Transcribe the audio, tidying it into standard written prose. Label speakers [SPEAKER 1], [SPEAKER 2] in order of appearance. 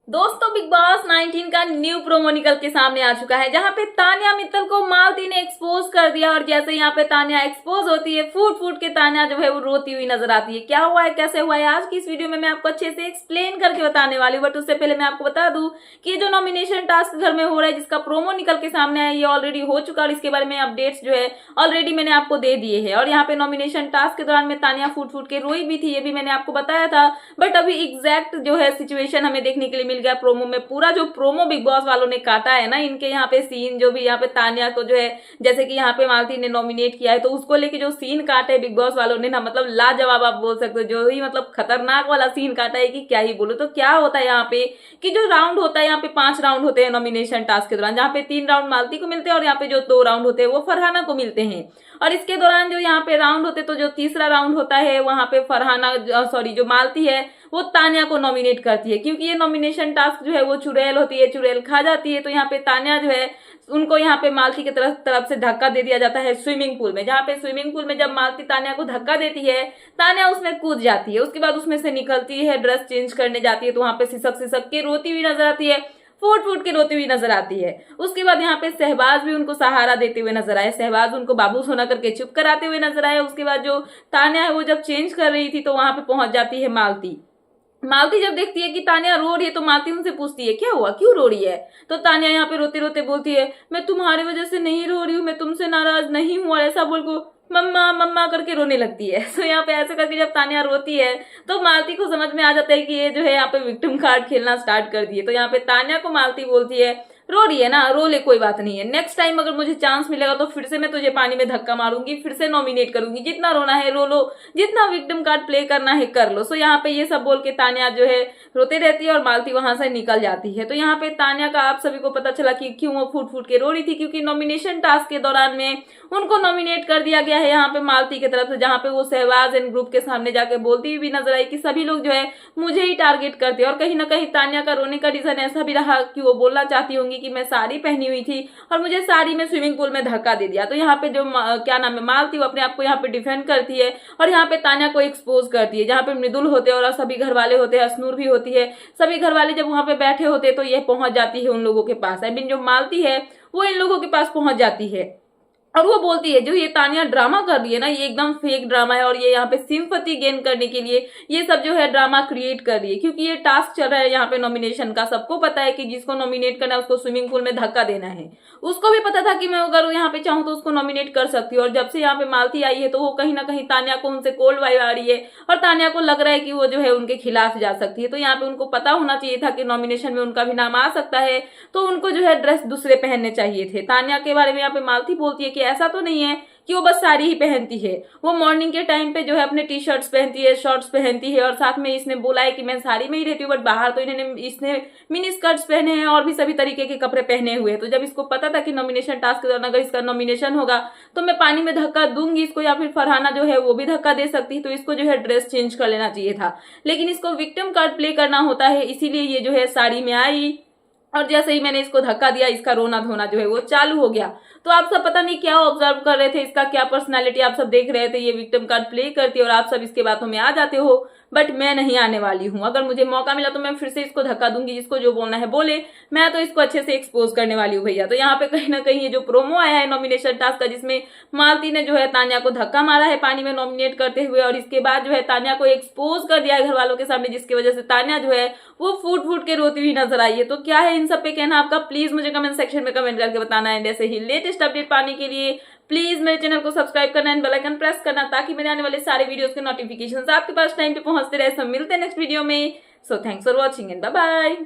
[SPEAKER 1] दोस्तों big boss 19 का new promo निकल के सामने आ चुका है, जहां पे तान्या मित्तल को मालती ने एक्सपोज कर दिया। और जैसे यहाँ पे तान्या एक्सपोज होती है, फूट फूट के तान्या जो है वो रोती हुई नजर आती है। क्या हुआ है, कैसे हुआ है, आज की इस वीडियो में मैं आपको अच्छे से एक्सप्लेन करके बताने वाली हूँ। बट उससे पहले मैं आपको बता दूं कि ये जो नॉमिनेशन टास्क घर में हो रहा है, जिसका प्रोमो निकल के सामने आया, ये ऑलरेडी हो चुका है और इसके बारे में अपडेट्स जो है ऑलरेडी मैंने आपको दे दिए है। और यहाँ पे नॉमिनेशन टास्क के दौरान में तान्या फूट फूट के रोई भी थी, ये भी मैंने आपको बताया था। बट अभी एग्जैक्ट जो है सिचुएशन हमें देखने के लिए मिल गया प्रोमो में। पूरा जो प्रोमो बिग बॉस वालों ने काटा है ना, इनके यहाँ पे सीन जो भी यहाँ पे तान्या को जो है, जैसे कि यहाँ पे मालती ने नॉमिनेट किया है, तो उसको लेके जो सीन काटे है बिग बॉस वालों ने ना, मतलब लाजवाब आप बोल सकते हो। जो ही मतलब खतरनाक वाला सीन काटा है कि क्या ही बोलो। तो क्या होता है यहाँ पे कि जो राउंड होता है, यहाँ पे 5 राउंड होते हैं नॉमिनेशन टास्क के दौरान, जहाँ पे 3 राउंड मालती को मिलते हैं और यहाँ पे जो 2 राउंड होते हैं वो फरहाना को मिलते हैं। और इसके दौरान जो यहाँ पे राउंड होते, तो जो तीसरा राउंड होता है वहां पे फरहाना सॉरी जो मालती है वो तान्या को नॉमिनेट करती है, क्योंकि ये नॉमिनेशन टास्क जो है वो चुड़ैल होती है, चुड़ैल खा जाती है। तो यहाँ पे तान्या जो है उनको यहाँ पे मालती की तरफ से धक्का दे दिया जाता है स्विमिंग पूल में, जहाँ पे स्विमिंग पूल में जब मालती तान्या को धक्का देती है, तान्या उसमें कूद जाती है। उसके बाद उसमें से निकलती है, ड्रेस चेंज करने जाती है, तो वहां पे सिसक सिसक के रोती हुई नजर आती है, फूट फूट के रोती हुई नजर आती है। उसके बाद यहाँ पे सहबाज भी उनको सहारा देते हुए नजर आए, सहबाज उनको बाबू सोना करके चुप कराते हुए नजर आए। उसके बाद जो तान्या है वो जब चेंज कर रही थी, तो वहां पे पहुंच जाती है मालती। मालती जब देखती है कि तान्या रो रही है, तो मालती उनसे पूछती है क्या हुआ, क्यों रो रही है। तो तान्या यहाँ पे रोते रोते बोलती है, मैं तुम्हारी वजह से नहीं रो रही हूँ, मैं तुमसे नाराज नहीं हूँ। और ऐसा बोल को मम्मा मम्मा करके रोने लगती है। तो यहाँ पे ऐसे करके जब तान्या रोती है, तो मालती को समझ में आ जाता है कि ये जो है यहाँ पे विक्टिम कार्ड खेलना स्टार्ट कर दिए। तो यहाँ पे तान्या को मालती बोलती है, रो रही है ना, रो ले, कोई बात नहीं है, नेक्स्ट टाइम अगर मुझे चांस मिलेगा तो फिर से मैं तुझे पानी में धक्का मारूंगी, फिर से नॉमिनेट करूंगी, जितना रोना है रो लो, जितना विक्टिम कार्ड प्ले करना है कर लो। सो यहाँ पे ये सब बोल के तान्या जो है रोते रहती है और मालती वहां से निकल जाती है। तो यहाँ पे तान्या का आप सभी को पता चला कि क्यों वो फूट फूट के रो रही थी, क्योंकि नॉमिनेशन टास्क के दौरान में उनको नॉमिनेट कर दिया गया है यहाँ पे मालती की तरफ से, जहाँ पे वो सहवाज एंड ग्रुप के सामने जाके बोलती हुई भी नजर आई कि सभी लोग जो है मुझे ही टारगेट करते हैं। और कहीं ना कहीं तान्या का रोने का रीजन ऐसा भी रहा कि वो बोलना चाहती होंगी कि मैं साड़ी पहनी हुई थी और मुझे साड़ी में स्विमिंग पूल में धक्का दे दिया। तो यहाँ पे जो क्या नाम है मालती, वो अपने आप को यहाँ पे डिफेंड करती है और यहाँ पे तान्या को एक्सपोज करती है, जहाँ पे मृदुल होते हैं और सभी घर वाले होते हैं, असनूर भी होती है। सभी घर वाले जब वहां पे बैठे होते हैं, तो ये पहुंच जाती है उन लोगों के पास। आई मीन जो मालती है वो इन लोगों के पास पहुंच जाती है और वो बोलती है जो ये तान्या ड्रामा कर रही है ना, ये एकदम फेक ड्रामा है और ये यहाँ पे सिंपैथी गेन करने के लिए ये सब जो है ड्रामा क्रिएट कर रही है, क्योंकि ये टास्क चल रहा है यहाँ पे नॉमिनेशन का। सबको पता है कि जिसको नॉमिनेट करना है उसको स्विमिंग पूल में धक्का देना है। उसको भी पता था कि मैं अगर यहाँ पे चाहूँ तो उसको नॉमिनेट कर सकती हूँ। और जब से यहाँ पे मालती आई है, तो वो कहीं ना कहीं तान्या को उनसे कोल्ड वाइब आ रही है और तान्या को लग रहा है कि वो जो है उनके खिलाफ जा सकती है। तो यहाँ पे उनको पता होना चाहिए था कि नॉमिनेशन में उनका भी नाम आ सकता है, तो उनको जो है ड्रेस दूसरे पहनने चाहिए थे। तान्या के बारे में यहाँ पे मालती बोलती है कि ऐसा तो नहीं है कि वो बस साड़ी ही पहनती है, वो मॉर्निंग के टाइम पे जो है अपने टी शर्ट्स पहनती है, शॉर्ट्स पहनती है। और साथ में इसने बोला है कि मैं साड़ी में ही रहती हूँ, बट बाहर तो इसने मिनी स्कर्ट्स पहने हैं और भी सभी तरीके के कपड़े पहने हुए हैं। तो जब इसको पता था कि नॉमिनेशन टास्क के दौरान अगर इसका नॉमिनेशन होगा तो मैं पानी में धक्का दूंगी इसको, या फिर फरहाना जो है वो भी धक्का दे सकती है, तो इसको जो है ड्रेस चेंज कर लेना चाहिए था। लेकिन इसको विक्टिम कार्ड प्ले करना होता है, इसीलिए ये जो है साड़ी में आई और जैसे ही मैंने इसको धक्का दिया, इसका रोना धोना जो है वो चालू हो गया। तो आप सब पता नहीं क्या ऑब्जर्व कर रहे थे, इसका क्या पर्सनालिटी आप सब देख रहे थे, ये विक्टिम कार्ड प्ले करती है और आप सब इसके बातों में आ जाते हो। बट मैं नहीं आने वाली हूँ, अगर मुझे मौका मिला तो मैं फिर से इसको धक्का दूंगी, जिसको जो बोलना है बोले, मैं तो इसको अच्छे से एक्सपोज करने वाली हूँ भैया। तो यहाँ पे कहीं ना कहीं ये जो प्रोमो आया है नॉमिनेशन टास्क का, जिसमें मालती ने जो है तान्या को धक्का मारा है पानी में नॉमिनेट करते हुए, और इसके बाद जो है तान्या को एक्सपोज कर दिया है घर वालों के सामने, जिसकी वजह से तान्या जो है वो फूट फूट के रोती हुई नजर आई है। तो क्या है इन सब पे कहना आपका, प्लीज मुझे कमेंट सेक्शन में कमेंट करके बताना है। जैसे ही लेटेस्ट अपडेट पाने के लिए प्लीज मेरे चैनल को सब्सक्राइब करना एंड बेल आइकन प्रेस करना, ताकि मेरे आने वाले सारे वीडियोस के नोटिफिकेशंस आपके पास टाइम पे पहुंचते रहे। सब मिलते हैं नेक्स्ट वीडियो में। So thanks for watching and bye bye.